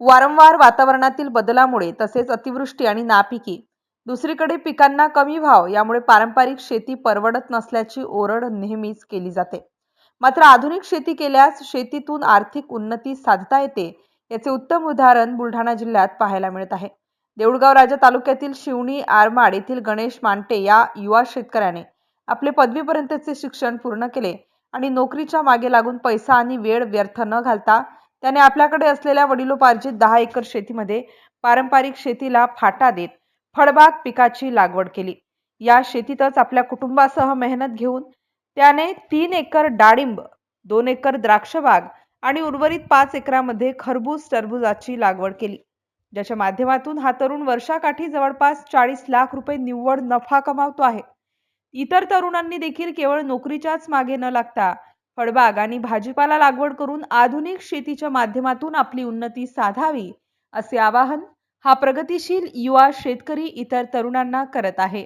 वारंवार वातावरणातील बदलामुळे तसेच अतिवृष्टी आणि नापिकी, दुसरीकडे पिकांना कमी भाव यामुळे पारंपरिक शेती परवडत नसल्याची ओरड नेहमीच केली जाते। मात्र आधुनिक शेती केल्यास शेतीतून आर्थिक उन्नती साधता येते, याचे उत्तम उदाहरण बुलढाणा जिल्ह्यात पाहायला मिळत आहे। देऊळगाव राजा तालुक्यातील शिवणी आरमाड येथील गणेश मांटे या युवा शेतकऱ्याने आपले पदवीपर्यंतचे शिक्षण पूर्ण केले आणि नोकरीच्या मागे लागून पैसा आणि वेळ व्यर्थ न घालता त्याने आपल्याकडे असलेल्या वडिलोपार्जित 10 एकर शेतीमध्ये पारंपरिक शेतीला फाटा देत फळबाग पिकाची लागवड केली। या शेतीतच आपल्या कुटुंबासह मेहनत घेऊन त्याने 3 एकर डाळिंब, 2 एकर द्राक्षबाग आणि उर्वरित 5 एकरामध्ये खरबूज टरबूजाची लागवड केली, ज्याच्या माध्यमातून हा तरुण वर्षाकाठी जवळपास 40 लाख रुपये निव्वळ नफा कमावतो आहे। इतर तरुणांनी देखील केवळ नोकरीच्याच मागे न लागता फळबाग आणि भाजीपाला लागवड करून आधुनिक शेतीच्या माध्यमातून आपली उन्नती साधावी, असे आवाहन हा प्रगतिशील युवा शेतकरी इतर तरुणांना करत आहे।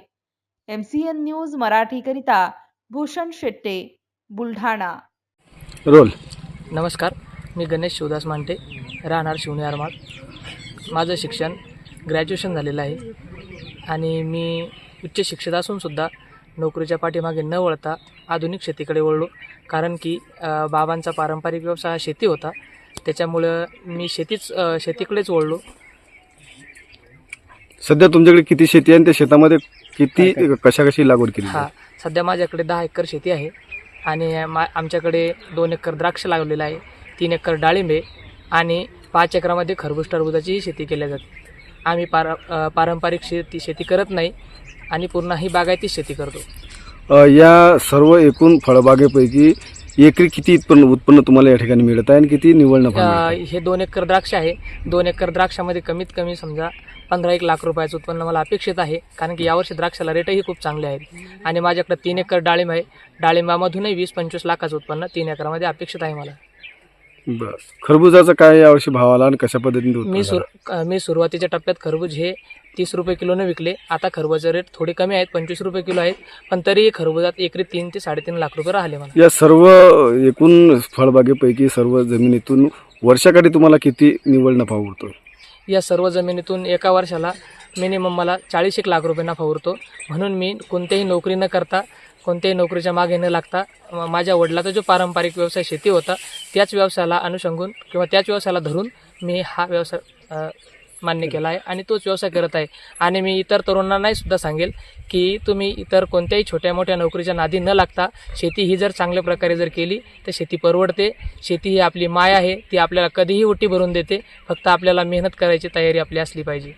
MCN न्यूज मराठी करिता भूषण शेट्टे, बुलढाणा। रोल नमस्कार, मी गणेश शिवदास मांटे, राहणार शिवणी आरमाड। माझं शिक्षण ग्रॅज्युएशन झालेलं आहे आणि मी उच्च शिक्षित असूनसुद्धा नोकरीच्या पाठीमागे न वळता आधुनिक शेतीकडे वळलो, कारण की बाबांचा पारंपरिक व्यवसाय हा शेती होता, त्याच्यामुळं मी शेतीकडेच वळलो। सध्या तुमच्याकडे किती शेती आहे आणि त्या शेतामध्ये किती कशी लागवड केली? सध्या माझ्याकडे 10 एकर शेती आहे आणि आमच्याकडे 2 एकर द्राक्ष लागलेलं आहे, 3 एकर डाळिंबे आणि 5 एकरामध्ये खरबूज टरबूजाचीही शेती केली जाते। आम्ही पारंपरिक शेती करत नाही आणि पूर्ण ही बागायती शेती करतो। या सर्व एकूण फळबागेपैकी एकरी किती उत्पन्न तुम्हाला या ठिकाणी मिळत आहे आणि किती निव्वळ नफा? हे 2 एकर द्राक्ष आहे। 2 एकर द्राक्षामध्ये कमीत कमी समजा 15-1 लाख रुपयाचं उत्पन्न मला अपेक्षित आहे, कारण की यावर्षी द्राक्षाला रेटही खूप चांगले आहेत आणि माझ्याकडे 3 एकर डाळिंब आहे। डाळिंबामधूनही 20-25 लाखाचं उत्पन्न 3 एकरामध्ये अपेक्षित आहे मला। बरं, खरबुजाचा काय यावर्षी भाव आला आणि कशा पद्धतीने? मी सुरुवातीच्या टप्प्यात खरबूज हे 30 रुपये किलोने विकले। आता खरबूजाचे रेट थोडे कमी आहेत, 25 रुपये किलो आहेत, पण तरी खरबूजात एकरी 3 ते 3.5 लाख रुपये राहिले मला। या सर्व एकूण फळबागेपैकी सर्व जमिनीतून वर्षाकाठी तुम्हाला किती निव्वळ नफा उरतो? या सर्व जमिनीतून एका वर्षाला मिनिमम मला 40 लाख रुपये नफा उरतो। म्हणून मी कोणत्याही नोकरी न करता, कोणत्याही नोकरीच्या मागे न लागता माझ्या वडिलाचा जो पारंपरिक व्यवसाय शेती होता, त्याच व्यवसायाला अनुषंगून किंवा त्याच व्यवसायाला धरून मी हा व्यवसाय मान्य केला आहे आणि तोच व्यवसाय करत आहे। आणि मी इतर तरुणांनाही सुद्धा सांगेल की तुम्ही इतर कोणत्याही छोट्या मोठ्या नोकरीच्या नादी न लागता शेती ही जर चांगल्या प्रकारे जर केली तर शेती परवडते। शेती ही आपली माय आहे, ती आपल्याला कधीही ओटी भरून देते, फक्त आपल्याला मेहनत करायची तयारी आपली असली पाहिजे।